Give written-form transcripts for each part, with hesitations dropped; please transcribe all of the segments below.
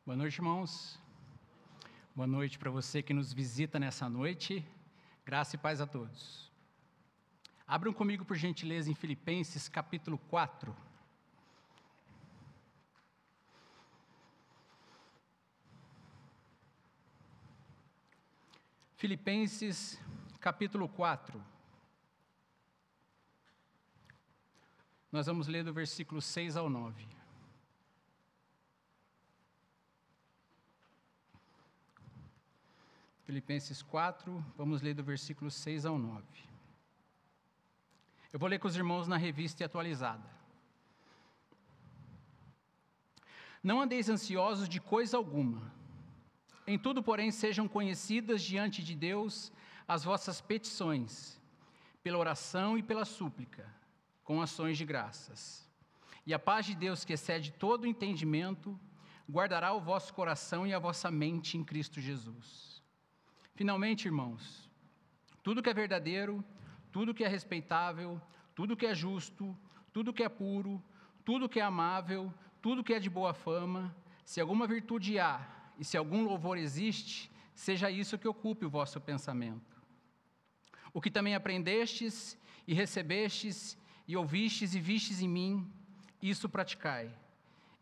Boa noite, irmãos. Boa noite para você que nos visita nessa noite. Graça e paz a todos. Abram comigo, por gentileza, em Filipenses, capítulo 4. Filipenses, capítulo 4. Nós vamos ler do versículo 6 ao 9. Filipenses 4, vamos ler do versículo 6 ao 9. Eu vou ler com os irmãos na revista e atualizada. Não andeis ansiosos de coisa alguma. Em tudo, porém, sejam conhecidas diante de Deus as vossas petições, pela oração e pela súplica, com ações de graças. E a paz de Deus, que excede todo o entendimento, guardará o vosso coração e a vossa mente em Cristo Jesus. Finalmente, irmãos, tudo que é verdadeiro, tudo que é respeitável, tudo que é justo, tudo que é puro, tudo que é amável, tudo que é de boa fama, se alguma virtude há e se algum louvor existe, seja isso que ocupe o vosso pensamento. O que também aprendestes e recebestes e ouvistes e vistes em mim, isso praticai,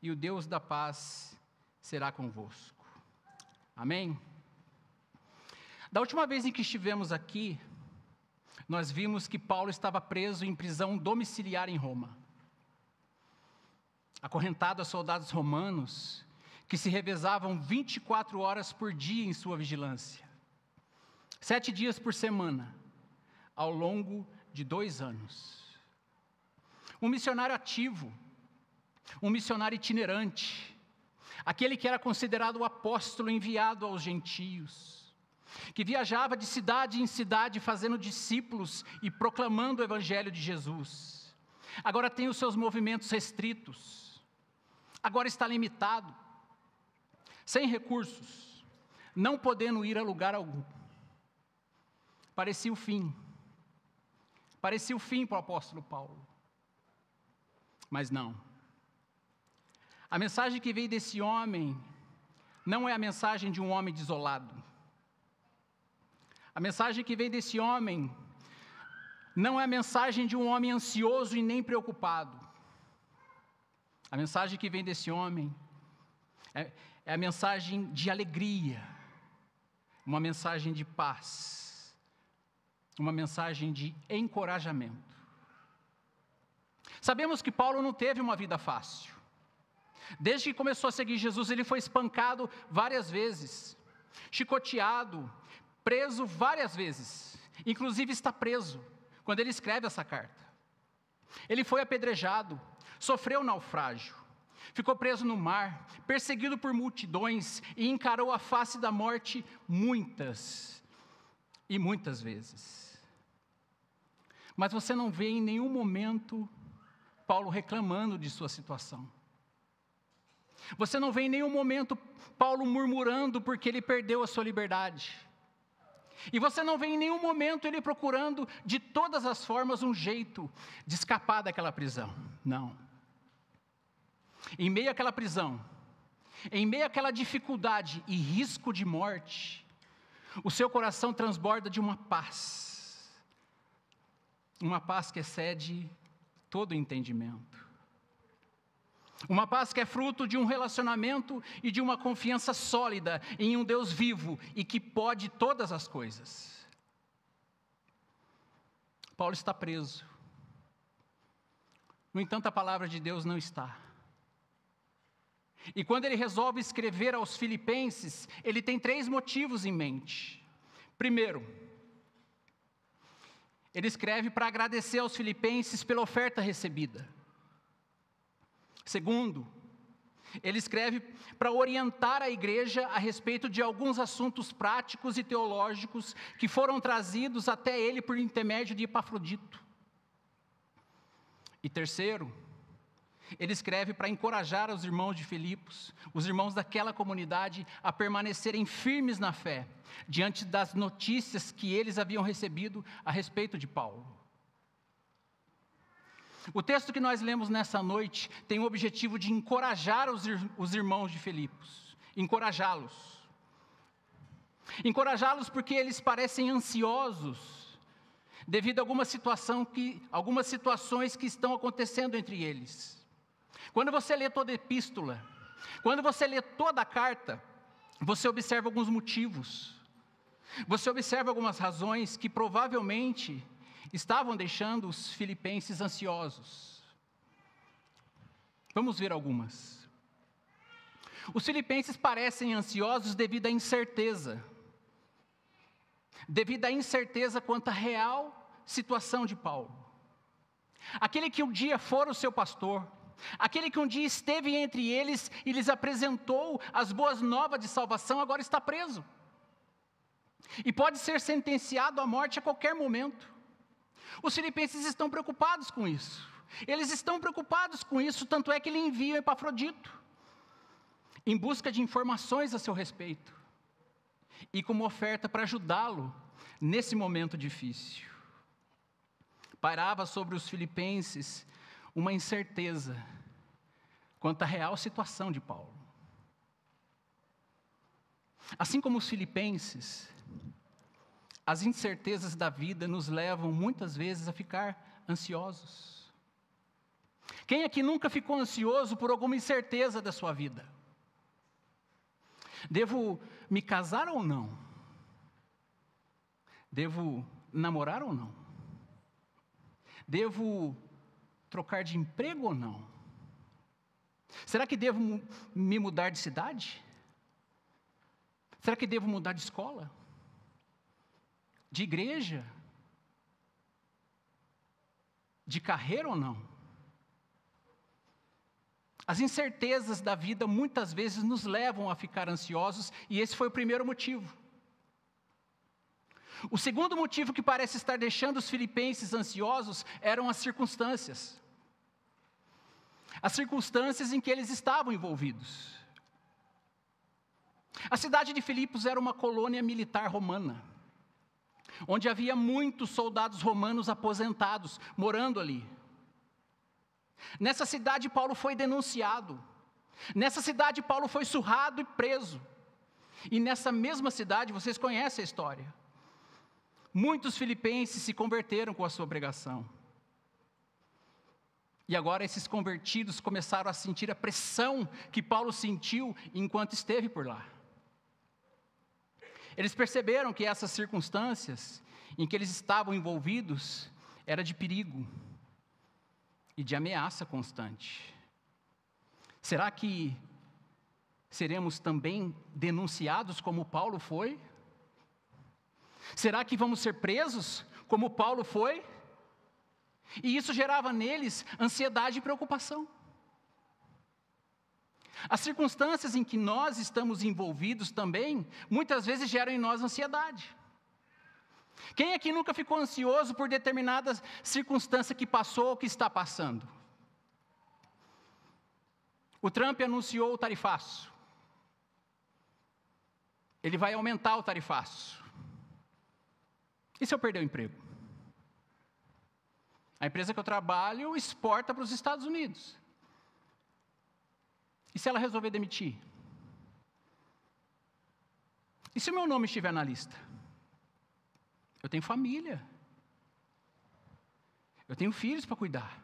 e o Deus da paz será convosco. Amém? Da última vez em que estivemos aqui, nós vimos que Paulo estava preso em prisão domiciliar em Roma, acorrentado a soldados romanos que se revezavam 24 horas por dia em sua vigilância, 7 dias por semana, ao longo de 2 anos. Um missionário ativo, um missionário itinerante, aquele que era considerado o apóstolo enviado aos gentios, que viajava de cidade em cidade fazendo discípulos e proclamando o evangelho de Jesus. Agora tem os seus movimentos restritos, agora está limitado, sem recursos, não podendo ir a lugar algum. Parecia o fim para o apóstolo Paulo, mas não. A mensagem que veio desse homem não é a mensagem de um homem desolado. A mensagem que vem desse homem não é a mensagem de um homem ansioso e nem preocupado. A mensagem que vem desse homem é a mensagem de alegria, uma mensagem de paz, uma mensagem de encorajamento. Sabemos que Paulo não teve uma vida fácil. Desde que começou a seguir Jesus, ele foi espancado várias vezes, chicoteado, preso várias vezes, inclusive está preso, quando ele escreve essa carta. Ele foi apedrejado, sofreu naufrágio, ficou preso no mar, perseguido por multidões e encarou a face da morte muitas e muitas vezes. Mas você não vê em nenhum momento Paulo reclamando de sua situação. Você não vê em nenhum momento Paulo murmurando porque ele perdeu a sua liberdade. E você não vê em nenhum momento ele procurando de todas as formas um jeito de escapar daquela prisão. Não. Em meio àquela prisão, em meio àquela dificuldade e risco de morte, o seu coração transborda de uma paz que excede todo o entendimento. Uma paz que é fruto de um relacionamento e de uma confiança sólida em um Deus vivo e que pode todas as coisas. Paulo está preso. No entanto, a palavra de Deus não está. E quando ele resolve escrever aos Filipenses, ele tem 3 motivos em mente. Primeiro, ele escreve para agradecer aos Filipenses pela oferta recebida. Segundo, ele escreve para orientar a igreja a respeito de alguns assuntos práticos e teológicos que foram trazidos até ele por intermédio de Epafrodito. E terceiro, ele escreve para encorajar os irmãos de Filipos, os irmãos daquela comunidade, a permanecerem firmes na fé, diante das notícias que eles haviam recebido a respeito de Paulo. O texto que nós lemos nessa noite tem o objetivo de encorajar os irmãos de Filipos encorajá-los. Encorajá-los porque eles parecem ansiosos devido a algumas situações que estão acontecendo entre eles. Quando você lê toda a epístola, quando você lê toda a carta, você observa alguns motivos. Você observa algumas razões que provavelmente estavam deixando os filipenses ansiosos. Vamos ver algumas. Os filipenses parecem ansiosos devido à incerteza. Devido à incerteza quanto à real situação de Paulo. Aquele que um dia fora o seu pastor, aquele que um dia esteve entre eles e lhes apresentou as boas novas de salvação, agora está preso. E pode ser sentenciado à morte a qualquer momento. Os filipenses estão preocupados com isso. Eles estão preocupados com isso, tanto é que ele envia Epafrodito em busca de informações a seu respeito e como oferta para ajudá-lo nesse momento difícil. Pairava sobre os filipenses uma incerteza quanto à real situação de Paulo. Assim como os filipenses, as incertezas da vida nos levam muitas vezes a ficar ansiosos. Quem aqui nunca ficou ansioso por alguma incerteza da sua vida? Devo me casar ou não? Devo namorar ou não? Devo trocar de emprego ou não? Será que devo me mudar de cidade? Será que devo mudar de escola? De igreja? De carreira ou não? As incertezas da vida muitas vezes nos levam a ficar ansiosos, e esse foi o primeiro motivo. O segundo motivo que parece estar deixando os filipenses ansiosos eram as circunstâncias. As circunstâncias em que eles estavam envolvidos. A cidade de Filipos era uma colônia militar romana, onde havia muitos soldados romanos aposentados morando ali. Nessa cidade Paulo foi denunciado. Nessa cidade Paulo foi surrado e preso. E nessa mesma cidade, vocês conhecem a história, muitos filipenses se converteram com a sua pregação. E agora esses convertidos começaram a sentir a pressão que Paulo sentiu enquanto esteve por lá. Eles perceberam que essas circunstâncias em que eles estavam envolvidos era de perigo e de ameaça constante. Será que seremos também denunciados como Paulo foi? Será que vamos ser presos como Paulo foi? E isso gerava neles ansiedade e preocupação. As circunstâncias em que nós estamos envolvidos também, muitas vezes geram em nós ansiedade. Quem aqui nunca ficou ansioso por determinada circunstância que passou ou que está passando? O Trump anunciou o tarifaço. Ele vai aumentar o tarifaço. E se eu perder o emprego? A empresa que eu trabalho exporta para os Estados Unidos. E se ela resolver demitir? E se o meu nome estiver na lista? Eu tenho família. Eu tenho filhos para cuidar.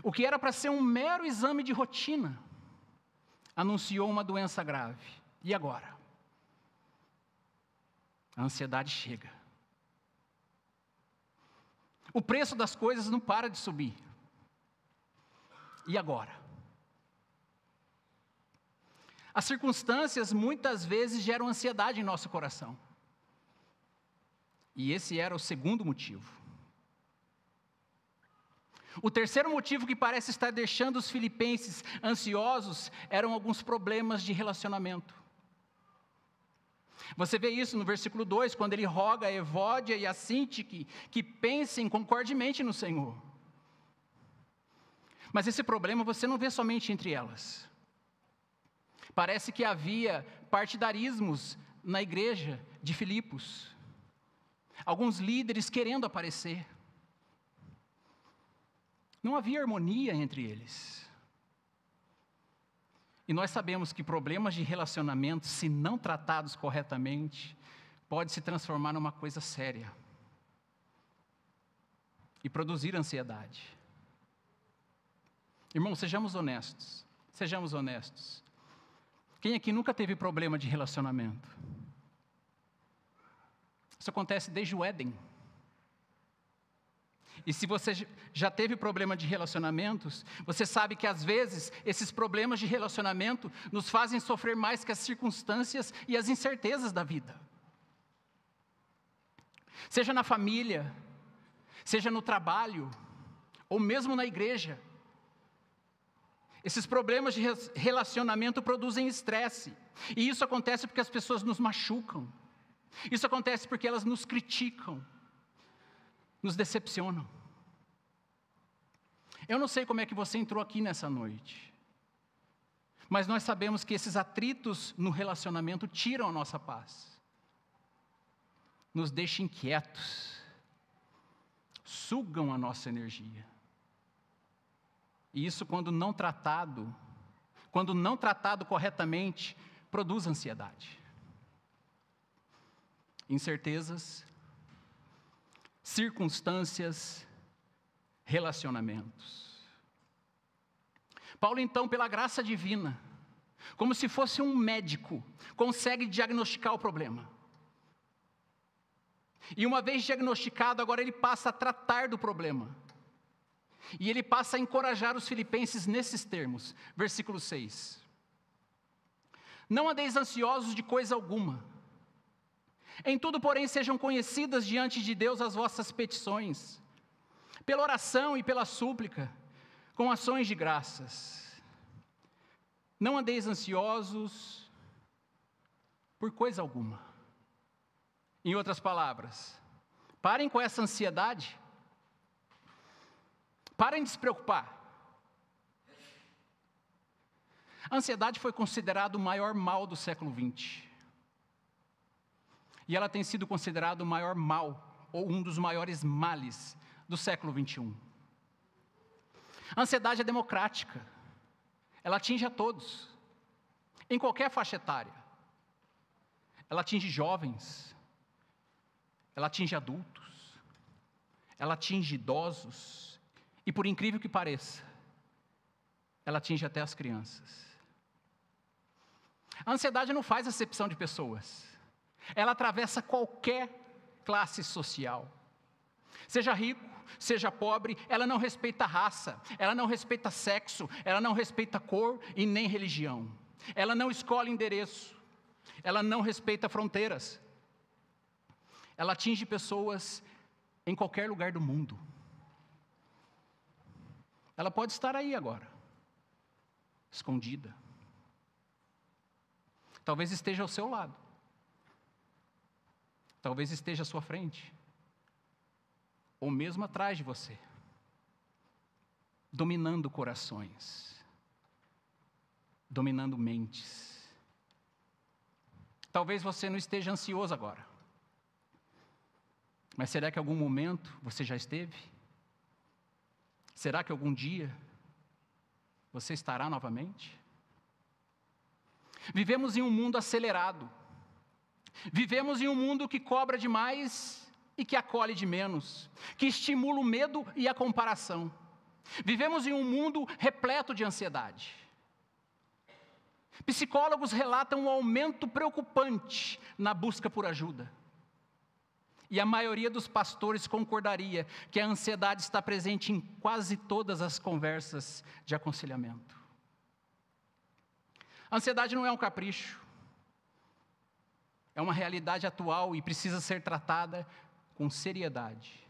O que era para ser um mero exame de rotina, anunciou uma doença grave. E agora? A ansiedade chega. O preço das coisas não para de subir. E agora? As circunstâncias muitas vezes geram ansiedade em nosso coração. E esse era o segundo motivo. O terceiro motivo que parece estar deixando os filipenses ansiosos eram alguns problemas de relacionamento. Você vê isso no versículo 2, quando ele roga a Evódia e a Sintique que pensem concordemente no Senhor. Mas esse problema você não vê somente entre elas. Parece que havia partidarismos na igreja de Filipos. Alguns líderes querendo aparecer. Não havia harmonia entre eles. E nós sabemos que problemas de relacionamento, se não tratados corretamente, pode se transformar numa coisa séria e produzir ansiedade. Irmãos, sejamos honestos. Sejamos honestos. Quem aqui nunca teve problema de relacionamento? Isso acontece desde o Éden. E se você já teve problema de relacionamentos, você sabe que às vezes esses problemas de relacionamento nos fazem sofrer mais que as circunstâncias e as incertezas da vida. Seja na família, seja no trabalho, ou mesmo na igreja. Esses problemas de relacionamento produzem estresse. E isso acontece porque as pessoas nos machucam. Isso acontece porque elas nos criticam, nos decepcionam. Eu não sei como é que você entrou aqui nessa noite, mas nós sabemos que esses atritos no relacionamento tiram a nossa paz, nos deixam inquietos, sugam a nossa energia. E isso, quando não tratado corretamente, produz ansiedade, incertezas, circunstâncias, relacionamentos. Paulo, então, pela graça divina, como se fosse um médico, consegue diagnosticar o problema. E uma vez diagnosticado, agora ele passa a tratar do problema. E ele passa a encorajar os filipenses nesses termos. Versículo 6. Não andeis ansiosos de coisa alguma. Em tudo, porém, sejam conhecidas diante de Deus as vossas petições, pela oração e pela súplica, com ações de graças. Não andeis ansiosos por coisa alguma. Em outras palavras, parem com essa ansiedade. Parem de se preocupar. A ansiedade foi considerada o maior mal do século XX. E ela tem sido considerada o maior mal, ou um dos maiores males do século XXI. A ansiedade é democrática. Ela atinge a todos, em qualquer faixa etária. Ela atinge jovens, ela atinge adultos, ela atinge idosos, e por incrível que pareça, ela atinge até as crianças. A ansiedade não faz acepção de pessoas. Ela atravessa qualquer classe social. Seja rico, seja pobre, ela não respeita raça, ela não respeita sexo, ela não respeita cor e nem religião. Ela não escolhe endereço, ela não respeita fronteiras. Ela atinge pessoas em qualquer lugar do mundo. Ela pode estar aí agora, escondida. Talvez esteja ao seu lado. Talvez esteja à sua frente. Ou mesmo atrás de você. Dominando corações. Dominando mentes. Talvez você não esteja ansioso agora. Mas será que em algum momento você já esteve? Será que algum dia você estará novamente? Vivemos em um mundo acelerado. Vivemos em um mundo que cobra demais e que acolhe de menos, que estimula o medo e a comparação. Vivemos em um mundo repleto de ansiedade. Psicólogos relatam um aumento preocupante na busca por ajuda. E a maioria dos pastores concordaria que a ansiedade está presente em quase todas as conversas de aconselhamento. A ansiedade não é um capricho. É uma realidade atual e precisa ser tratada com seriedade.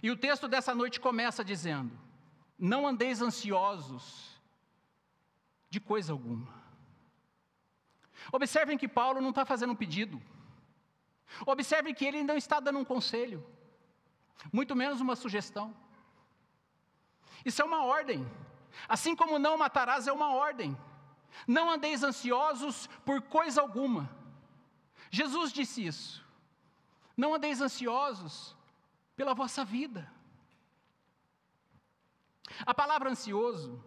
E o texto dessa noite começa dizendo: não andeis ansiosos de coisa alguma. Observem que Paulo não está fazendo um pedido. Observem que ele não está dando um conselho, muito menos uma sugestão. Isso é uma ordem. Assim como não matarás é uma ordem. Não andeis ansiosos por coisa alguma. Jesus disse isso. Não andeis ansiosos pela vossa vida. A palavra ansioso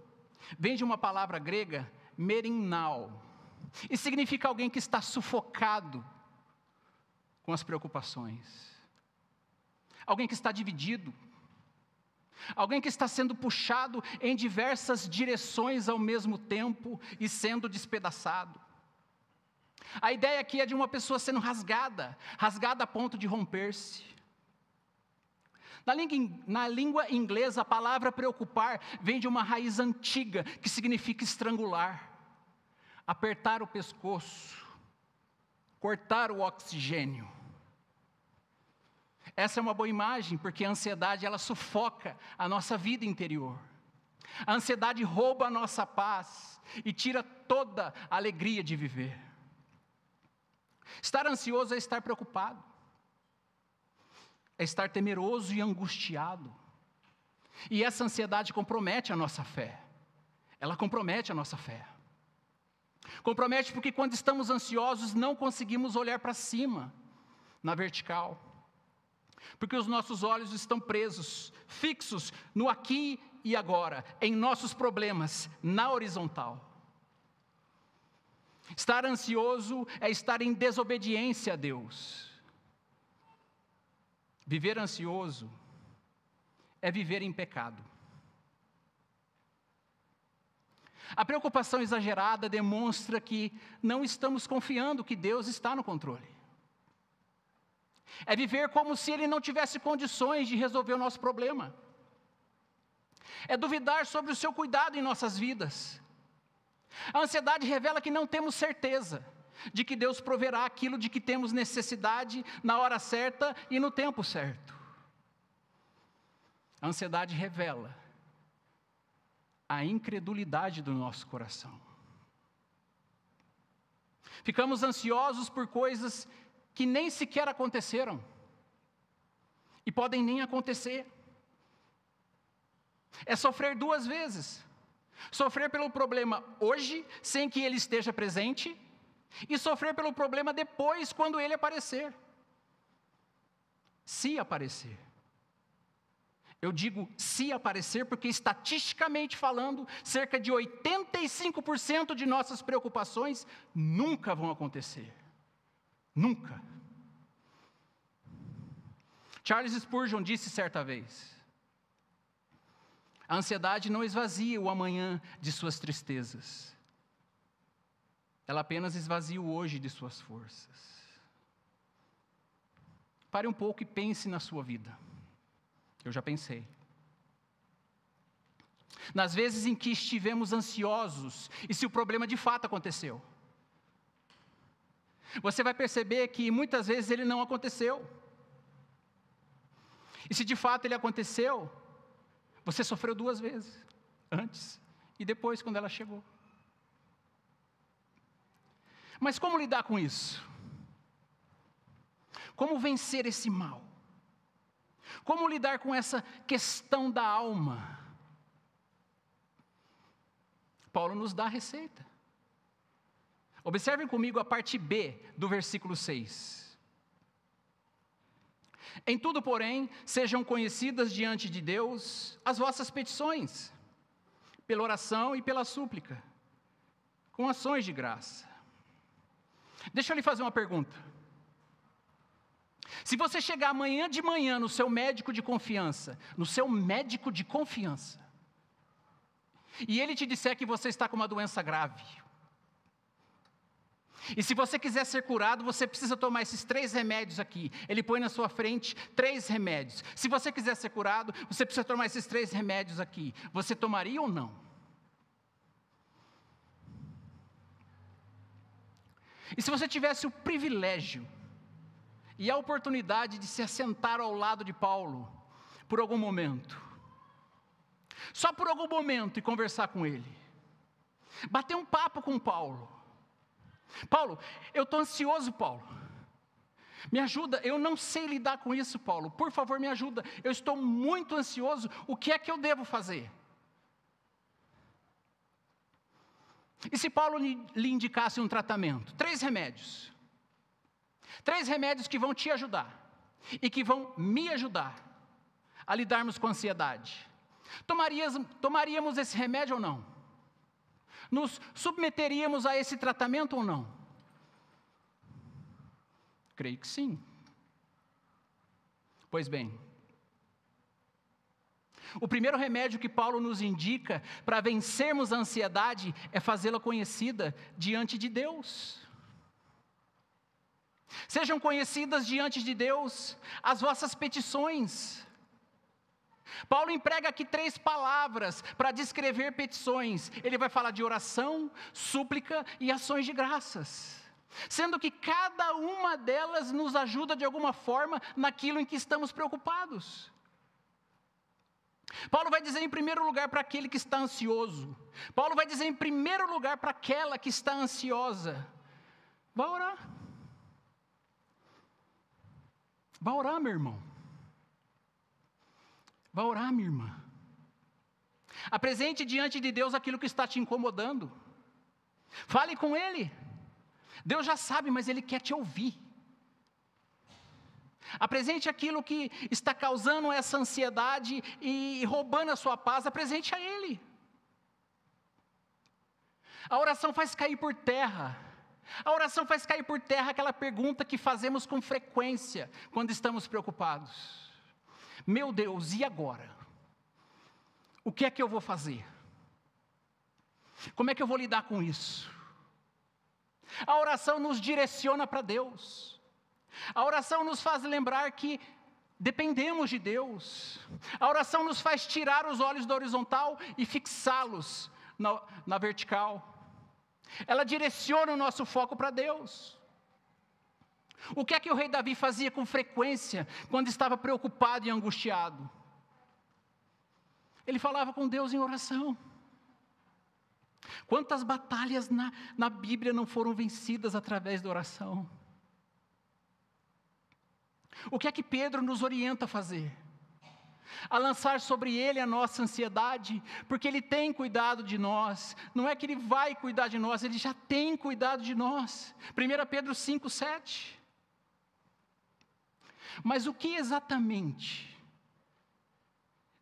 vem de uma palavra grega, merinal, e significa alguém que está sufocado com as preocupações, alguém que está dividido, alguém que está sendo puxado em diversas direções ao mesmo tempo e sendo despedaçado. A ideia aqui é de uma pessoa sendo rasgada a ponto de romper-se. Na língua inglesa, a palavra preocupar vem de uma raiz antiga que significa estrangular, apertar o pescoço, cortar o oxigênio. Essa é uma boa imagem, porque a ansiedade, ela sufoca a nossa vida interior. A ansiedade rouba a nossa paz e tira toda a alegria de viver. Estar ansioso é estar preocupado, é estar temeroso e angustiado. E essa ansiedade compromete a nossa fé. Ela compromete a nossa fé. Compromete porque quando estamos ansiosos não conseguimos olhar para cima, na vertical. Porque os nossos olhos estão presos, fixos no aqui e agora, em nossos problemas, na horizontal. Estar ansioso é estar em desobediência a Deus. Viver ansioso é viver em pecado. A preocupação exagerada demonstra que não estamos confiando que Deus está no controle. É viver como se Ele não tivesse condições de resolver o nosso problema. É duvidar sobre o seu cuidado em nossas vidas. A ansiedade revela que não temos certeza de que Deus proverá aquilo de que temos necessidade na hora certa e no tempo certo. A ansiedade revela a incredulidade do nosso coração. Ficamos ansiosos por coisas que nem sequer aconteceram e podem nem acontecer. É sofrer duas vezes. Sofrer pelo problema hoje, sem que ele esteja presente, e sofrer pelo problema depois, quando ele aparecer. Se aparecer. Eu digo se aparecer porque, estatisticamente falando, cerca de 85% de nossas preocupações nunca vão acontecer. Nunca. Charles Spurgeon disse certa vez: a ansiedade não esvazia o amanhã de suas tristezas. Ela apenas esvazia o hoje de suas forças. Pare um pouco e pense na sua vida. Eu já pensei. Nas vezes em que estivemos ansiosos e se o problema de fato aconteceu. Você vai perceber que muitas vezes ele não aconteceu. E se de fato ele aconteceu, você sofreu duas vezes, antes e depois, quando ela chegou. Mas como lidar com isso? Como vencer esse mal? Como lidar com essa questão da alma? Paulo nos dá a receita. Observem comigo a parte B do versículo 6. Em tudo, porém, sejam conhecidas diante de Deus as vossas petições, pela oração e pela súplica, com ações de graça. Deixa eu lhe fazer uma pergunta. Se você chegar amanhã de manhã no seu médico de confiança, e ele te disser que você está com uma doença grave, e se você quiser ser curado, você precisa tomar esses 3 remédios aqui. Ele põe na sua frente 3 remédios. Se você quiser ser curado, você precisa tomar esses 3 remédios aqui. Você tomaria ou não? E se você tivesse o privilégio e a oportunidade de se assentar ao lado de Paulo por algum momento, só por algum momento, e conversar com ele, bater um papo com Paulo. Paulo, eu estou ansioso, Paulo. Me ajuda, eu não sei lidar com isso, Paulo. Por favor, me ajuda. Eu estou muito ansioso. O que é que eu devo fazer? E se Paulo lhe indicasse um tratamento? 3 remédios. 3 remédios que vão te ajudar e que vão me ajudar a lidarmos com a ansiedade. Tomaríamos esse remédio ou não? Nos submeteríamos a esse tratamento ou não? Creio que sim. Pois bem, o primeiro remédio que Paulo nos indica para vencermos a ansiedade é fazê-la conhecida diante de Deus. Sejam conhecidas diante de Deus as vossas petições. Paulo emprega aqui 3 palavras para descrever petições. Ele vai falar de oração, súplica e ações de graças. Sendo que cada uma delas nos ajuda de alguma forma naquilo em que estamos preocupados. Paulo vai dizer em primeiro lugar para aquele que está ansioso. Paulo vai dizer em primeiro lugar para aquela que está ansiosa: vá orar. Vá orar, meu irmão. Vá orar, minha irmã. Apresente diante de Deus aquilo que está te incomodando. Fale com Ele. Deus já sabe, mas Ele quer te ouvir. Apresente aquilo que está causando essa ansiedade e roubando a sua paz, apresente a Ele. A oração faz cair por terra. A oração faz cair por terra aquela pergunta que fazemos com frequência quando estamos preocupados. Meu Deus, e agora? O que é que eu vou fazer? Como é que eu vou lidar com isso? A oração nos direciona para Deus. A oração nos faz lembrar que dependemos de Deus. A oração nos faz tirar os olhos da horizontal e fixá-los na vertical. Ela direciona o nosso foco para Deus. O que é que o rei Davi fazia com frequência quando estava preocupado e angustiado? Ele falava com Deus em oração. Quantas batalhas na Bíblia não foram vencidas através da oração? O que é que Pedro nos orienta a fazer? A lançar sobre Ele a nossa ansiedade, porque Ele tem cuidado de nós. Não é que Ele vai cuidar de nós, Ele já tem cuidado de nós. 1 Pedro 5, 7. Mas o que exatamente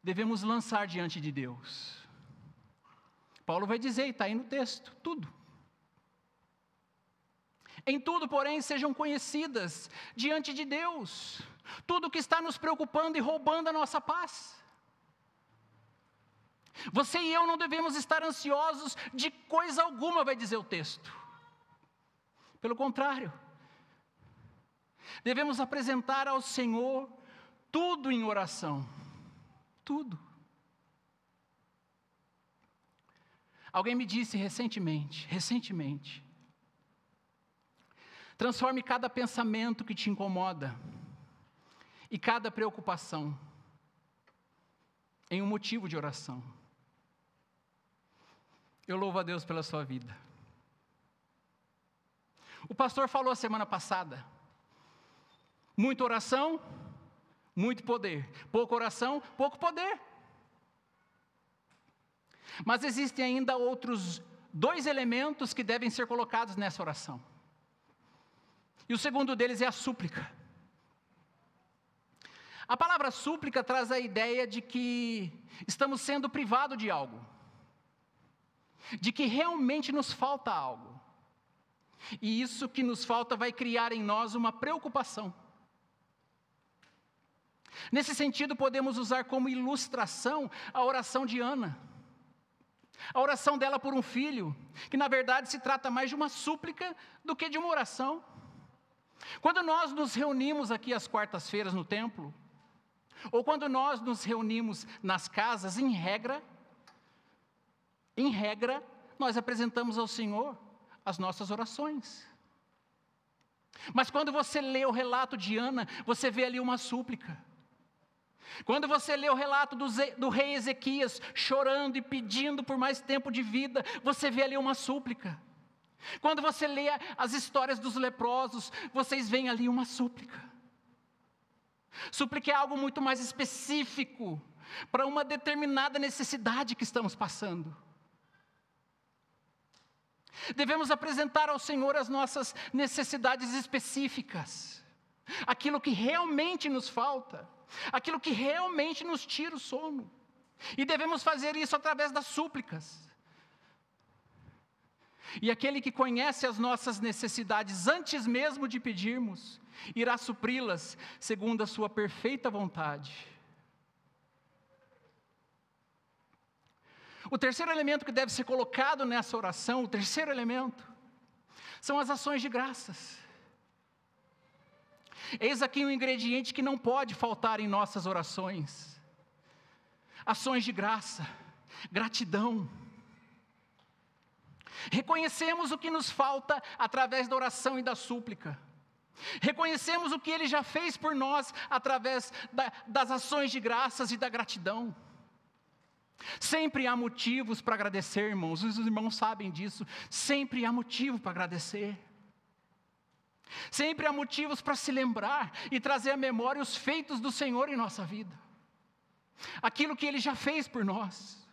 devemos lançar diante de Deus? Paulo vai dizer, e está aí no texto, tudo. Em tudo, porém, sejam conhecidas diante de Deus tudo que está nos preocupando e roubando a nossa paz. Você e eu não devemos estar ansiosos de coisa alguma, vai dizer o texto. Pelo contrário, devemos apresentar ao Senhor tudo em oração. Tudo. Alguém me disse recentemente, transforme cada pensamento que te incomoda e cada preocupação em um motivo de oração. Eu louvo a Deus pela sua vida. O pastor falou a semana passada, muita oração, muito poder. Pouca oração, pouco poder. Mas existem ainda outros 2 elementos que devem ser colocados nessa oração. E o segundo deles é a súplica. A palavra súplica traz a ideia de que estamos sendo privados de algo. De que realmente nos falta algo. E isso que nos falta vai criar em nós uma preocupação. Nesse sentido, podemos usar como ilustração a oração de Ana. A oração dela por um filho, que na verdade se trata mais de uma súplica do que de uma oração. Quando nós nos reunimos aqui às quartas-feiras no templo, ou quando nós nos reunimos nas casas, em regra, nós apresentamos ao Senhor as nossas orações. Mas quando você lê o relato de Ana, você vê ali uma súplica. Quando você lê o relato do rei Ezequias chorando e pedindo por mais tempo de vida, você vê ali uma súplica. Quando você lê as histórias dos leprosos, vocês veem ali uma súplica. Súplica é algo muito mais específico para uma determinada necessidade que estamos passando. Devemos apresentar ao Senhor as nossas necessidades específicas, aquilo que realmente nos falta, aquilo que realmente nos tira o sono. E devemos fazer isso através das súplicas. E aquele que conhece as nossas necessidades antes mesmo de pedirmos, irá supri-las segundo a sua perfeita vontade. O terceiro elemento que deve ser colocado nessa oração, o terceiro elemento, são as ações de graças. Eis aqui um ingrediente que não pode faltar em nossas orações. Ações de graça, gratidão. Reconhecemos o que nos falta através da oração e da súplica. Reconhecemos o que Ele já fez por nós através das ações de graças e da gratidão. Sempre há motivos para agradecer, irmãos. Os irmãos sabem disso. Sempre há motivo para agradecer. Sempre há motivos para se lembrar e trazer à memória os feitos do Senhor em nossa vida. Aquilo que Ele já fez por nós.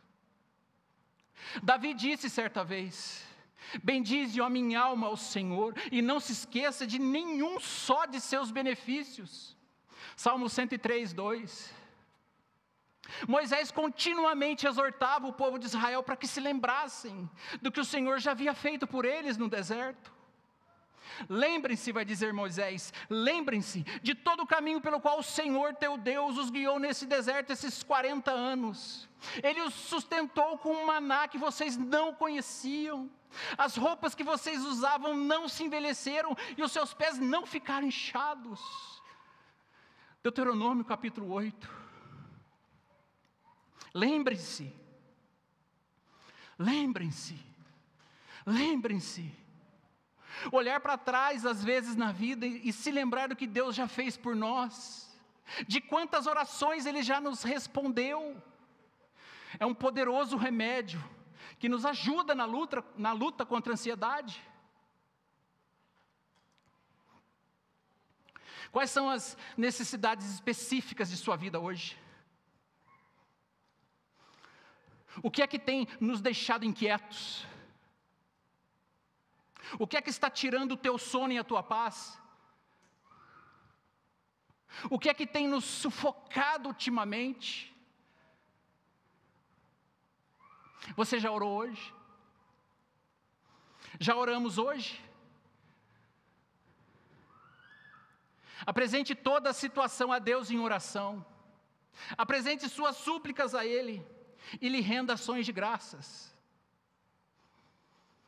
Davi disse certa vez: bendize, ó minha alma, ao Senhor, e não se esqueça de nenhum só de seus benefícios. Salmo 103, 2. Moisés continuamente exortava o povo de Israel para que se lembrassem do que o Senhor já havia feito por eles no deserto. Lembrem-se, vai dizer Moisés, lembrem-se de todo o caminho pelo qual o Senhor teu Deus os guiou nesse deserto esses 40 anos. Ele os sustentou com um maná que vocês não conheciam. As roupas que vocês usavam não se envelheceram e os seus pés não ficaram inchados. Deuteronômio capítulo 8. Lembrem-se, lembrem-se, lembrem-se. Olhar para trás às vezes na vida e se lembrar do que Deus já fez por nós, de quantas orações Ele já nos respondeu. É um poderoso remédio que nos ajuda na luta contra a ansiedade. Quais são as necessidades específicas de sua vida hoje? O que é que tem nos deixado inquietos? O que é que está tirando o teu sono e a tua paz? O que é que tem nos sufocado ultimamente? Você já orou hoje? Já oramos hoje? Apresente toda a situação a Deus em oração. Apresente suas súplicas a Ele e lhe renda ações de graças.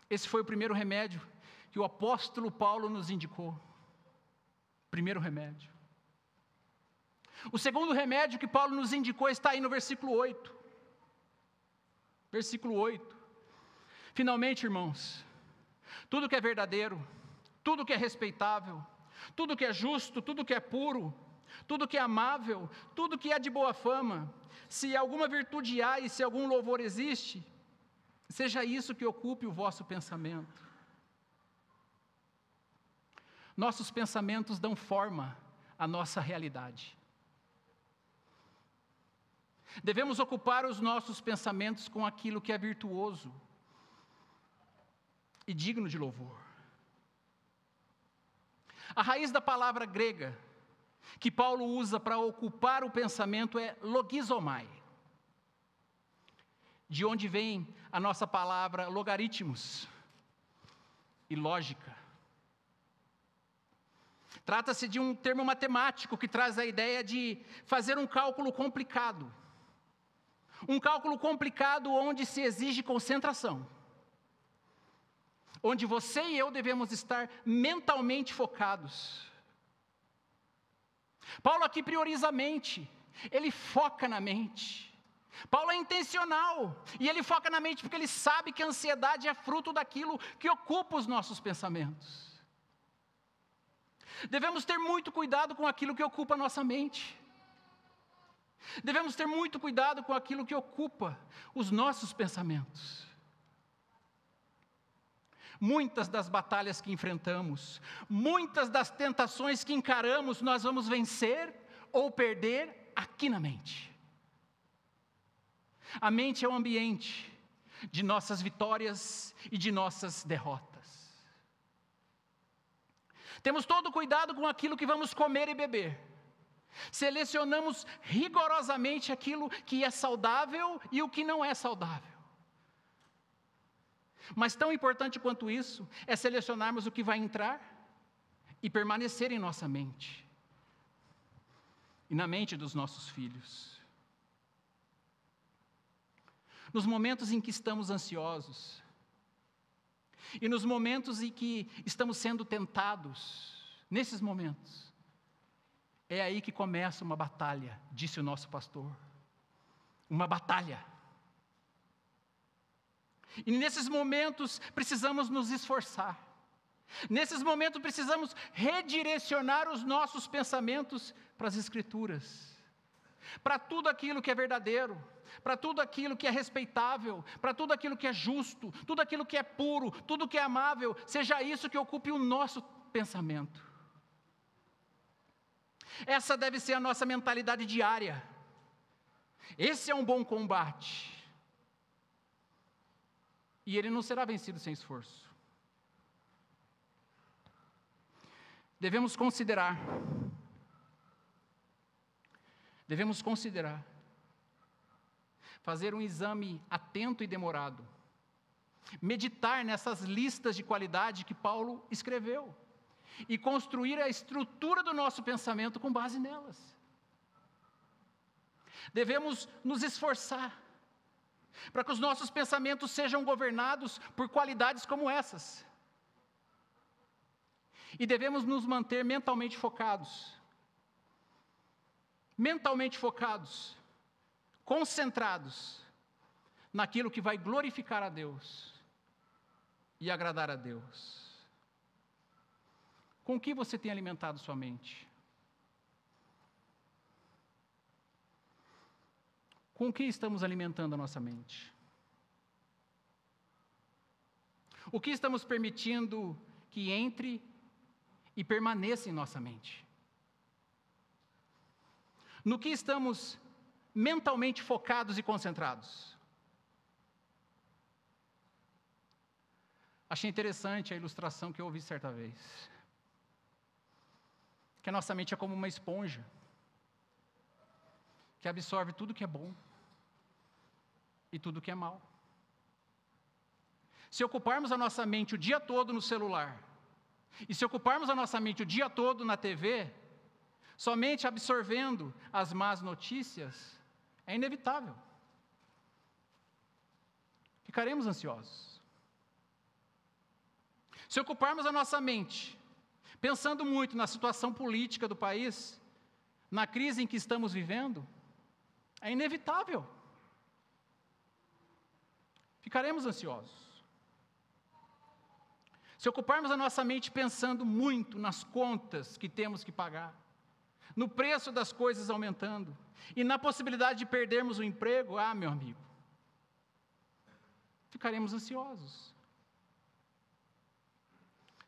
Esse foi o primeiro remédio que o apóstolo Paulo nos indicou. Primeiro remédio. O segundo remédio que Paulo nos indicou está aí no versículo 8. Versículo 8. Finalmente, irmãos, tudo que é verdadeiro, tudo que é respeitável, tudo que é justo, tudo que é puro, tudo que é amável, tudo que é de boa fama, se alguma virtude há e se algum louvor existe, seja isso que ocupe o vosso pensamento. Nossos pensamentos dão forma à nossa realidade. Devemos ocupar os nossos pensamentos com aquilo que é virtuoso e digno de louvor. A raiz da palavra grega que Paulo usa para ocupar o pensamento é logizomai, de onde vem a nossa palavra logaritmos e lógica. Trata-se de um termo matemático que traz a ideia de fazer um cálculo complicado. Um cálculo complicado onde se exige concentração. Onde você e eu devemos estar mentalmente focados. Paulo aqui prioriza a mente, ele foca na mente. Paulo é intencional, e ele foca na mente porque ele sabe que a ansiedade é fruto daquilo que ocupa os nossos pensamentos. Devemos ter muito cuidado com aquilo que ocupa a nossa mente. Devemos ter muito cuidado com aquilo que ocupa os nossos pensamentos. Muitas das batalhas que enfrentamos, muitas das tentações que encaramos, nós vamos vencer ou perder aqui na mente. A mente é o ambiente de nossas vitórias e de nossas derrotas. Temos todo cuidado com aquilo que vamos comer e beber. Selecionamos rigorosamente aquilo que é saudável e o que não é saudável. Mas tão importante quanto isso é selecionarmos o que vai entrar e permanecer em nossa mente e na mente dos nossos filhos. Nos momentos em que estamos ansiosos e nos momentos em que estamos sendo tentados, nesses momentos, é aí que começa uma batalha, disse o nosso pastor. Uma batalha. E nesses momentos precisamos nos esforçar. Nesses momentos precisamos redirecionar os nossos pensamentos para as Escrituras. Para tudo aquilo que é verdadeiro, para tudo aquilo que é respeitável, para tudo aquilo que é justo, tudo aquilo que é puro, tudo que é amável, seja isso que ocupe o nosso pensamento. Essa deve ser a nossa mentalidade diária. Esse é um bom combate. E ele não será vencido sem esforço. Devemos considerar fazer um exame atento e demorado, meditar nessas listas de qualidade que Paulo escreveu e construir a estrutura do nosso pensamento com base nelas. Devemos nos esforçar para que os nossos pensamentos sejam governados por qualidades como essas. E devemos nos manter mentalmente focados, concentrados naquilo que vai glorificar a Deus e agradar a Deus. Com o que você tem alimentado sua mente? Com o que estamos alimentando a nossa mente? O que estamos permitindo que entre e permaneça em nossa mente? No que estamos mentalmente focados e concentrados? Achei interessante a ilustração que eu ouvi certa vez. Que a nossa mente é como uma esponja, que absorve tudo que é bom e tudo que é mal. Se ocuparmos a nossa mente o dia todo no celular, e se ocuparmos a nossa mente o dia todo na TV, somente absorvendo as más notícias, é inevitável. Ficaremos ansiosos. Se ocuparmos a nossa mente pensando muito na situação política do país, na crise em que estamos vivendo, é inevitável. Ficaremos ansiosos. Se ocuparmos a nossa mente pensando muito nas contas que temos que pagar, no preço das coisas aumentando, e na possibilidade de perdermos o emprego, meu amigo, ficaremos ansiosos.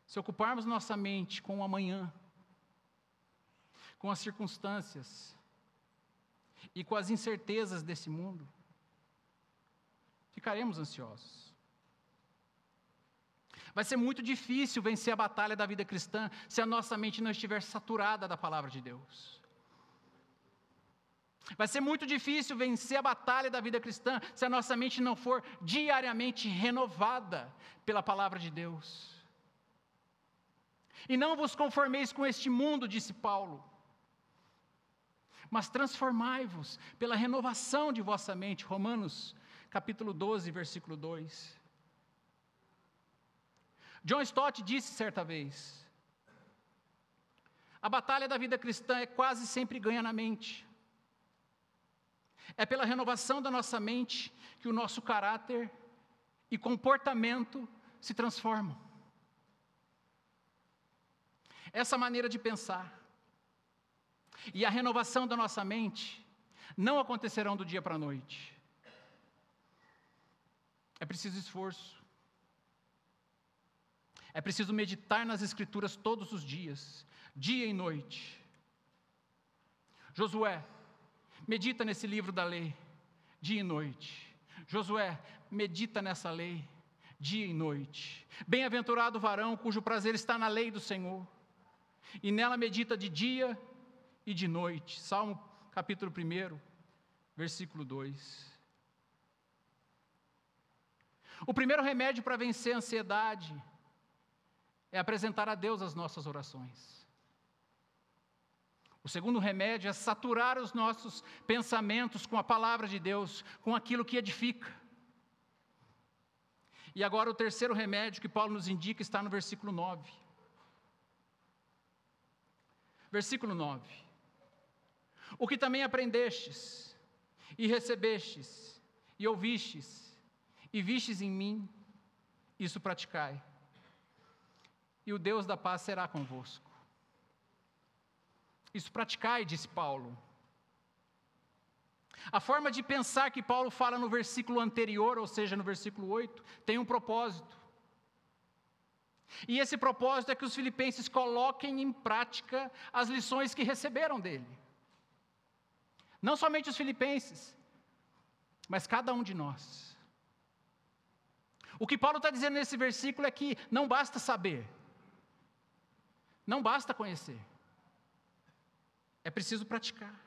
Se ocuparmos nossa mente com o amanhã, com as circunstâncias e com as incertezas desse mundo, ficaremos ansiosos. Vai ser muito difícil vencer a batalha da vida cristã se a nossa mente não estiver saturada da palavra de Deus. Vai ser muito difícil vencer a batalha da vida cristã se a nossa mente não for diariamente renovada pela palavra de Deus. E não vos conformeis com este mundo, disse Paulo, mas transformai-vos pela renovação de vossa mente. Romanos, capítulo 12, versículo 2. John Stott disse certa vez: a batalha da vida cristã é quase sempre ganha na mente. É pela renovação da nossa mente que o nosso caráter e comportamento se transformam. Essa maneira de pensar e a renovação da nossa mente não acontecerão do dia para a noite. É preciso esforço. É preciso meditar nas Escrituras todos os dias, dia e noite. Josué, medita nesse livro da lei, dia e noite. Josué, medita nessa lei, dia e noite. Bem-aventurado o varão cujo prazer está na lei do Senhor, e nela medita de dia e de noite. Salmo capítulo 1, versículo 2. O primeiro remédio para vencer a ansiedade é apresentar a Deus as nossas orações. O segundo remédio é saturar os nossos pensamentos com a palavra de Deus, com aquilo que edifica. E agora o terceiro remédio que Paulo nos indica está no versículo 9. Versículo 9. O que também aprendestes, e recebestes, e ouvistes, e vistes em mim, isso praticai. E o Deus da paz será convosco. Isso praticai, disse Paulo. A forma de pensar que Paulo fala no versículo anterior, ou seja, no versículo 8, tem um propósito. E esse propósito é que os filipenses coloquem em prática as lições que receberam dele. Não somente os filipenses, mas cada um de nós. O que Paulo está dizendo nesse versículo é que não basta saber, não basta conhecer, é preciso praticar.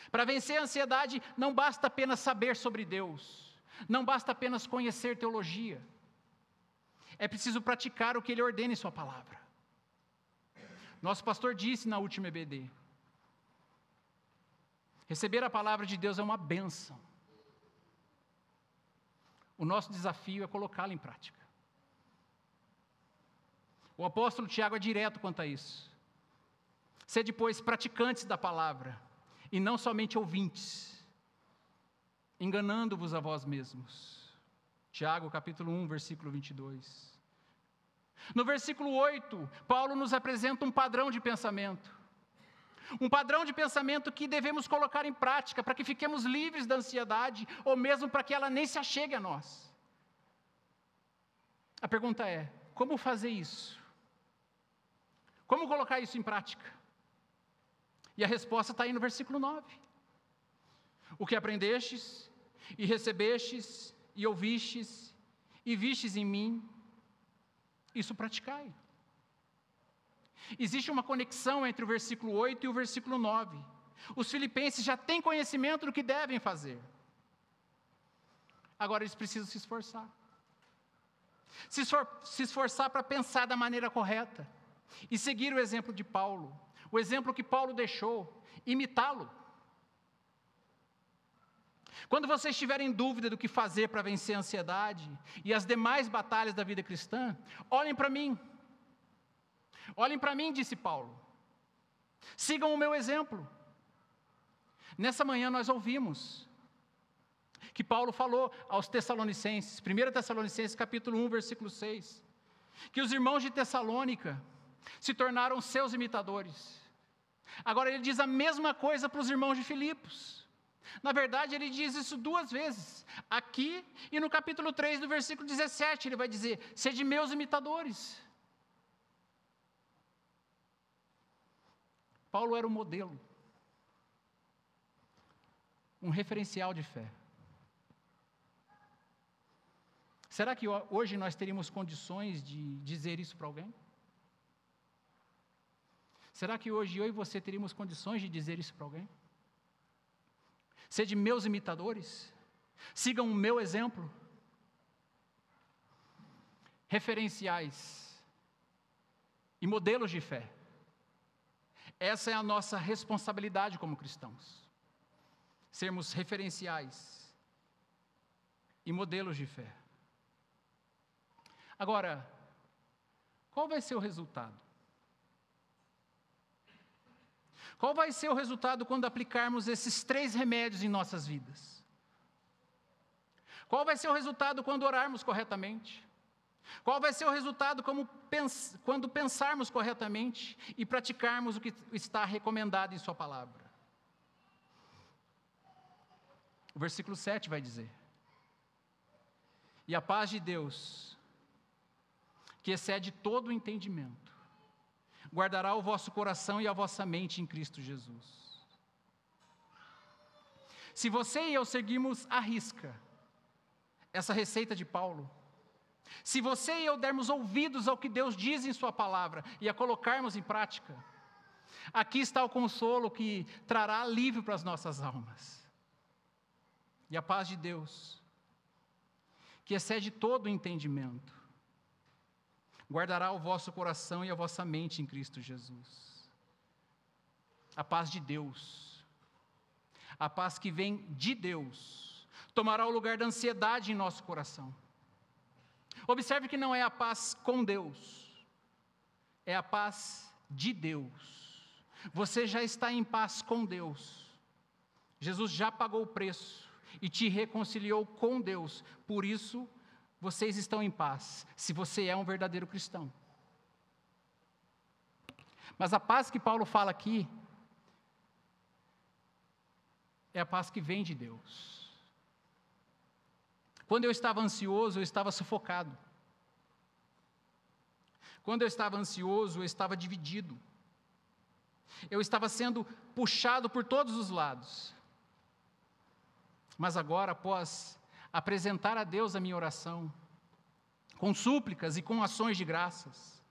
Para vencer a ansiedade, não basta apenas saber sobre Deus, não basta apenas conhecer teologia, é preciso praticar o que Ele ordena em Sua palavra. Nosso pastor disse na última EBD, receber a palavra de Deus é uma bênção. O nosso desafio é colocá-la em prática. O apóstolo Tiago é direto quanto a isso. Sede, pois, praticantes da palavra, e não somente ouvintes, enganando-vos a vós mesmos. Tiago, capítulo 1, versículo 22. No versículo 8, Paulo nos apresenta um padrão de pensamento. Um padrão de pensamento que devemos colocar em prática para que fiquemos livres da ansiedade, ou mesmo para que ela nem se achegue a nós. A pergunta é, como fazer isso? Como colocar isso em prática? E a resposta está aí no versículo 9. O que aprendestes, e recebestes, e ouvistes, e vistes em mim, isso praticai. Existe uma conexão entre o versículo 8 e o versículo 9. Os filipenses já têm conhecimento do que devem fazer. Agora eles precisam se esforçar. Se esforçar para pensar da maneira correta. E seguir o exemplo de Paulo. O exemplo que Paulo deixou. Imitá-lo. Quando vocês tiverem dúvida do que fazer para vencer a ansiedade e as demais batalhas da vida cristã, olhem para mim. Olhem para mim, disse Paulo. Sigam o meu exemplo. Nessa manhã nós ouvimos que Paulo falou aos Tessalonicenses, 1 Tessalonicenses capítulo 1, versículo 6, que os irmãos de Tessalônica se tornaram seus imitadores. Agora ele diz a mesma coisa para os irmãos de Filipos. Na verdade, ele diz isso duas vezes. Aqui e no capítulo 3, do versículo 17, ele vai dizer, sede meus imitadores. Paulo era um modelo, um referencial de fé. Será que hoje nós teríamos condições de dizer isso para alguém? Será que hoje eu e você teríamos condições de dizer isso para alguém? Sede meus imitadores, sigam o meu exemplo. Referenciais e modelos de fé. Essa é a nossa responsabilidade como cristãos. Sermos referenciais e modelos de fé. Agora, qual vai ser o resultado? Qual vai ser o resultado quando aplicarmos esses 3 remédios em nossas vidas? Qual vai ser o resultado quando orarmos corretamente? Qual vai ser o resultado quando pensarmos corretamente e praticarmos o que está recomendado em Sua palavra? O versículo 7 vai dizer: e a paz de Deus, que excede todo o entendimento, guardará o vosso coração e a vossa mente em Cristo Jesus. Se você e eu seguirmos à risca essa receita de Paulo, se você e eu dermos ouvidos ao que Deus diz em Sua palavra e a colocarmos em prática, aqui está o consolo que trará alívio para as nossas almas. E a paz de Deus, que excede todo o entendimento, guardará o vosso coração e a vossa mente em Cristo Jesus. A paz de Deus, a paz que vem de Deus, tomará o lugar da ansiedade em nosso coração. Observe que não é a paz com Deus, é a paz de Deus. Você já está em paz com Deus. Jesus já pagou o preço e te reconciliou com Deus. Por isso, vocês estão em paz, se você é um verdadeiro cristão. Mas a paz que Paulo fala aqui é a paz que vem de Deus. Quando eu estava ansioso, eu estava sufocado. Quando eu estava ansioso, eu estava dividido. Eu estava sendo puxado por todos os lados. Mas agora, após apresentar a Deus a minha oração, com súplicas e com ações de graças,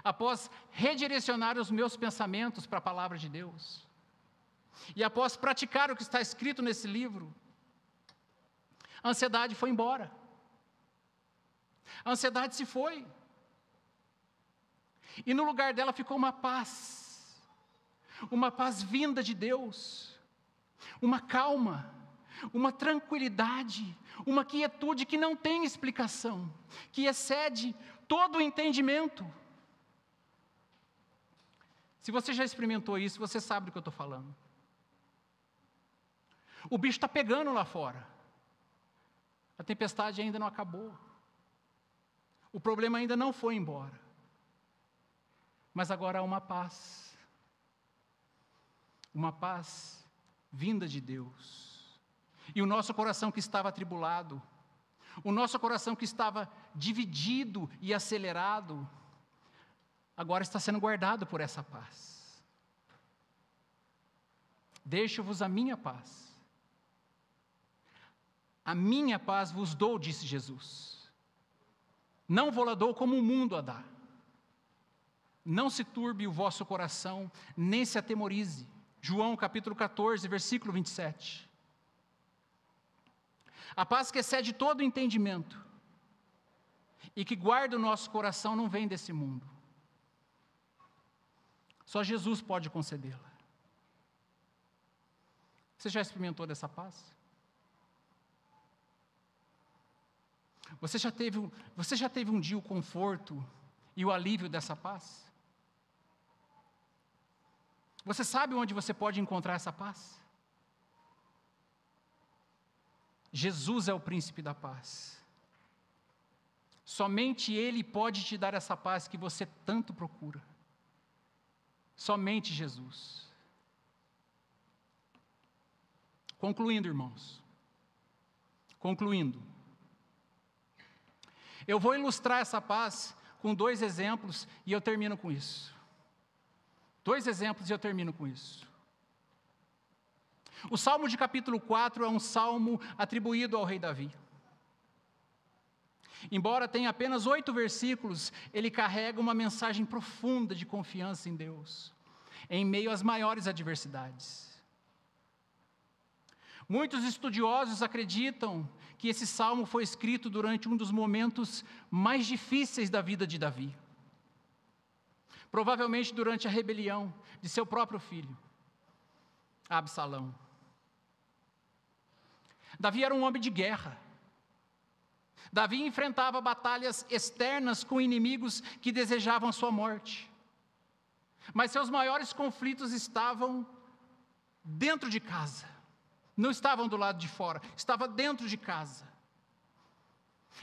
após redirecionar os meus pensamentos para a palavra de Deus, e após praticar o que está escrito nesse livro, a ansiedade foi embora. A ansiedade se foi. E no lugar dela ficou uma paz vinda de Deus, uma calma, uma tranquilidade, uma quietude que não tem explicação, que excede todo o entendimento. Se você já experimentou isso, você sabe do que eu estou falando. O bicho está pegando lá fora. A tempestade ainda não acabou. O problema ainda não foi embora. Mas agora há uma paz vinda de Deus. E o nosso coração que estava atribulado, o nosso coração que estava dividido e acelerado, agora está sendo guardado por essa paz. Deixo-vos a minha paz. A minha paz vos dou, disse Jesus. Não vou-la dou como o mundo a dá. Não se turbe o vosso coração, nem se atemorize. João capítulo 14, versículo 27. A paz que excede todo o entendimento e que guarda o nosso coração não vem desse mundo. Só Jesus pode concedê-la. Você já experimentou dessa paz? Você já teve um dia o conforto e o alívio dessa paz? Você sabe onde você pode encontrar essa paz? Jesus é o príncipe da paz. Somente Ele pode te dar essa paz que você tanto procura. Somente Jesus. Concluindo, irmãos. Concluindo. Eu vou ilustrar essa paz com 2 exemplos e eu termino com isso. 2 exemplos e eu termino com isso. O Salmo de capítulo 4 é um salmo atribuído ao rei Davi. Embora tenha apenas 8 versículos, ele carrega uma mensagem profunda de confiança em Deus, em meio às maiores adversidades. Muitos estudiosos acreditam que esse salmo foi escrito durante um dos momentos mais difíceis da vida de Davi. Provavelmente durante a rebelião de seu próprio filho, Absalão. Davi era um homem de guerra. Davi enfrentava batalhas externas com inimigos que desejavam a sua morte. Mas seus maiores conflitos estavam dentro de casa. Não estavam do lado de fora, estava dentro de casa.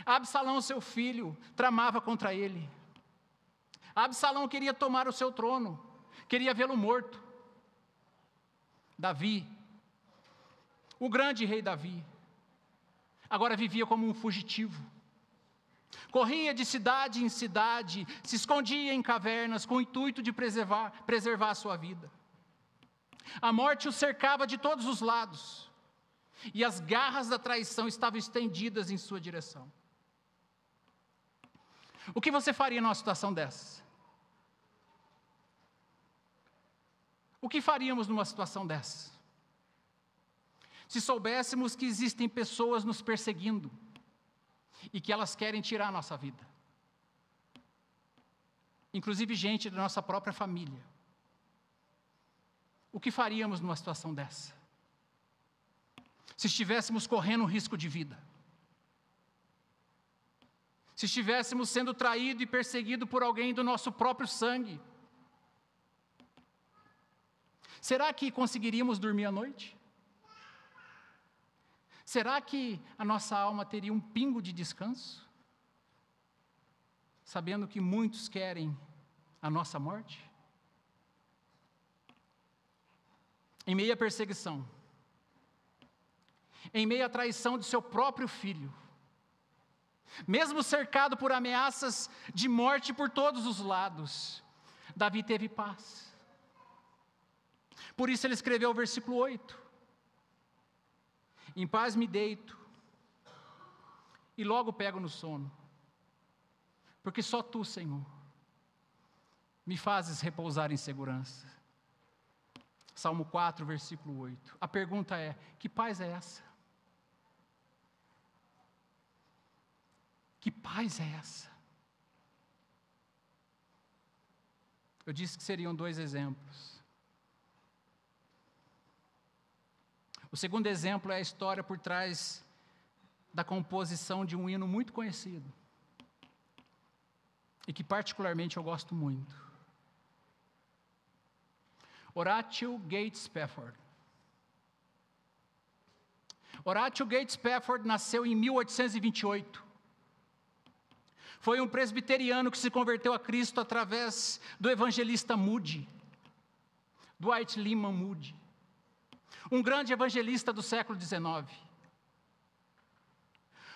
Absalão, seu filho, tramava contra ele. Absalão queria tomar o seu trono, queria vê-lo morto. Davi, o grande rei Davi, agora vivia como um fugitivo. Corria de cidade em cidade, se escondia em cavernas com o intuito de preservar a sua vida. A morte o cercava de todos os lados, e as garras da traição estavam estendidas em sua direção. O que você faria numa situação dessa? O que faríamos numa situação dessa? Se soubéssemos que existem pessoas nos perseguindo, e que elas querem tirar a nossa vida. Inclusive gente da nossa própria família. O que faríamos numa situação dessa? Se estivéssemos correndo um risco de vida? Se estivéssemos sendo traído e perseguido por alguém do nosso próprio sangue? Será que conseguiríamos dormir à noite? Será que a nossa alma teria um pingo de descanso? Sabendo que muitos querem a nossa morte? Em meio à perseguição, em meio à traição de seu próprio filho, mesmo cercado por ameaças de morte por todos os lados, Davi teve paz. Por isso ele escreveu o versículo 8: em paz me deito, e logo pego no sono, porque só tu, Senhor, me fazes repousar em segurança. Salmo 4, versículo 8. A pergunta é: que paz é essa? Que paz é essa? Eu disse que seriam 2 exemplos. O segundo exemplo é a história por trás da composição de um hino muito conhecido, e que particularmente eu gosto muito. Horatio Gates Spafford. Horatio Gates Spafford nasceu em 1828. Foi um presbiteriano que se converteu a Cristo através do evangelista Moody, Dwight Lyman Moody, um grande evangelista do século XIX.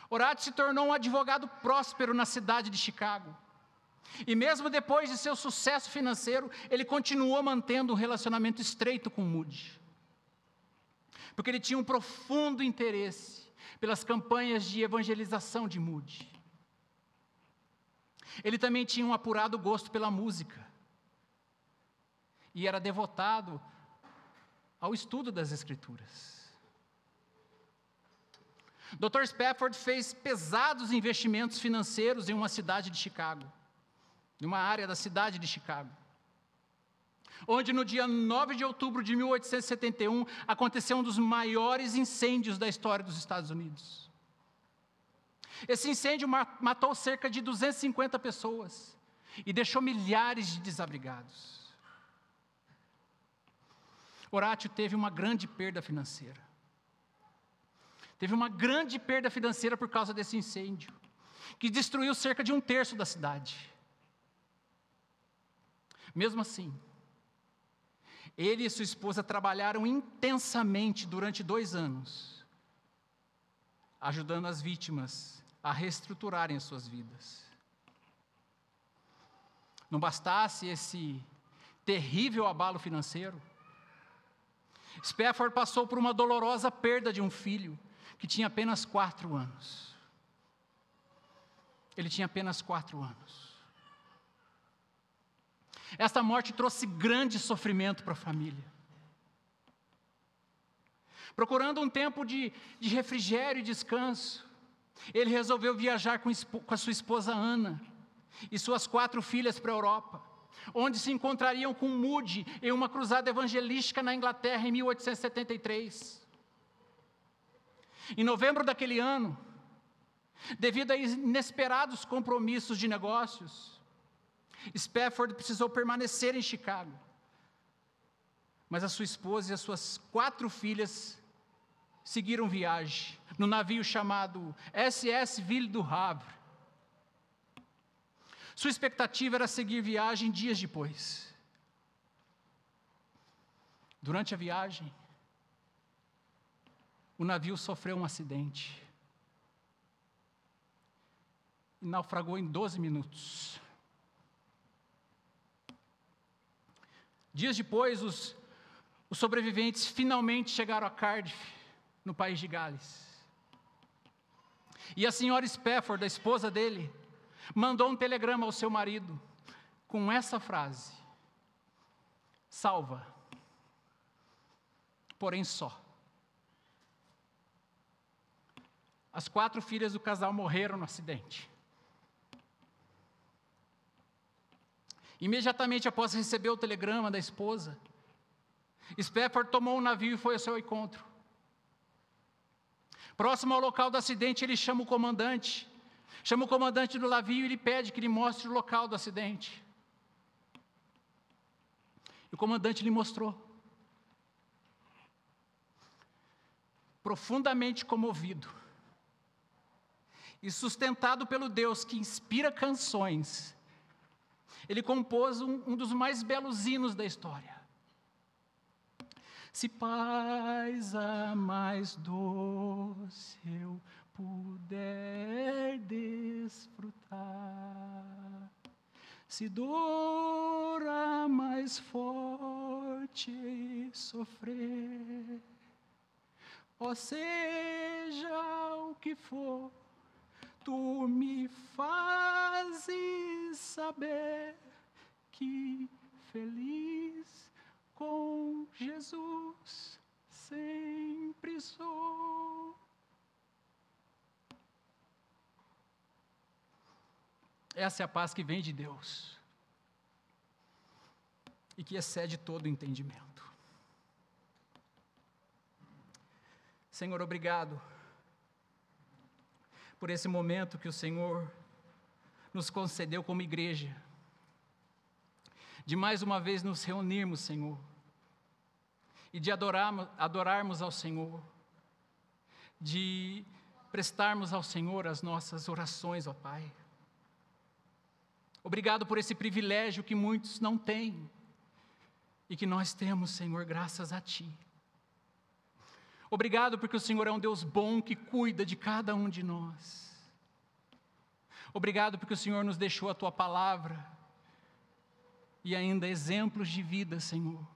Horatio se tornou um advogado próspero na cidade de Chicago. E mesmo depois de seu sucesso financeiro, ele continuou mantendo um relacionamento estreito com Moody, porque ele tinha um profundo interesse pelas campanhas de evangelização de Moody. Ele também tinha um apurado gosto pela música, e era devotado ao estudo das Escrituras. Dr. Spafford fez pesados investimentos financeiros em uma cidade de Chicago, em uma área da cidade de Chicago, onde no dia 9 de outubro de 1871 aconteceu um dos maiores incêndios da história dos Estados Unidos. Esse incêndio matou cerca de 250 pessoas e deixou milhares de desabrigados. Horatio teve uma grande perda financeira. Teve uma grande perda financeira por causa desse incêndio, que destruiu cerca de 1/3 da cidade. Mesmo assim, ele e sua esposa trabalharam intensamente durante 2 anos, ajudando as vítimas a reestruturarem as suas vidas. Não bastasse esse terrível abalo financeiro, Spafford passou por uma dolorosa perda de um filho que tinha apenas 4 anos. Ele tinha apenas 4 anos. Esta morte trouxe grande sofrimento para a família. Procurando um tempo de refrigério e descanso, ele resolveu viajar com a sua esposa Ana e suas 4 filhas para a Europa, onde se encontrariam com Moody em uma cruzada evangelística na Inglaterra em 1873. Em novembro daquele ano, devido a inesperados compromissos de negócios, Spafford precisou permanecer em Chicago, mas a sua esposa e as suas 4 filhas seguiram viagem no navio chamado SS Ville du Havre. Sua expectativa era seguir viagem dias depois. Durante a viagem, o navio sofreu um acidente e naufragou em 12 minutos. Dias depois, os sobreviventes finalmente chegaram a Cardiff, no país de Gales. E a senhora Spafford, a esposa dele, mandou um telegrama ao seu marido com essa frase: salva, porém só. As 4 filhas do casal morreram no acidente. Imediatamente após receber o telegrama da esposa, Spafford tomou um navio e foi ao seu encontro. Próximo ao local do acidente, ele chama o comandante do navio e lhe pede que lhe mostre o local do acidente. E o comandante lhe mostrou. Profundamente comovido e sustentado pelo Deus que inspira canções, ele compôs um dos mais belos hinos da história. Se paz a mais doce eu puder desfrutar, se dor a mais forte sofrer, ó seja o que for, tu me fazes saber que feliz com Jesus sempre sou. Essa é a paz que vem de Deus e que excede todo entendimento. Senhor, obrigado por esse momento que o Senhor nos concedeu como igreja, de mais uma vez nos reunirmos, Senhor, e de adorarmos ao Senhor, de prestarmos ao Senhor as nossas orações, ó Pai. Obrigado por esse privilégio que muitos não têm e que nós temos, Senhor, graças a Ti. Obrigado porque o Senhor é um Deus bom que cuida de cada um de nós. Obrigado porque o Senhor nos deixou a Tua palavra e ainda exemplos de vida, Senhor,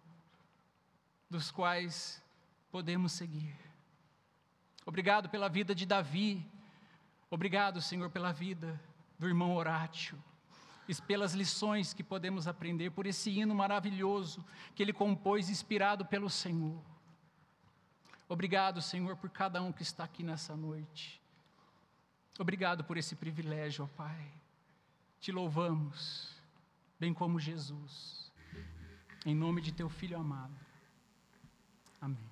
dos quais podemos seguir. Obrigado pela vida de Davi. Obrigado, Senhor, pela vida do irmão Horácio e pelas lições que podemos aprender, por esse hino maravilhoso que ele compôs, inspirado pelo Senhor. Obrigado, Senhor, por cada um que está aqui nessa noite. Obrigado por esse privilégio, ó Pai. Te louvamos, bem como Jesus. Em nome de Teu Filho amado. Amém.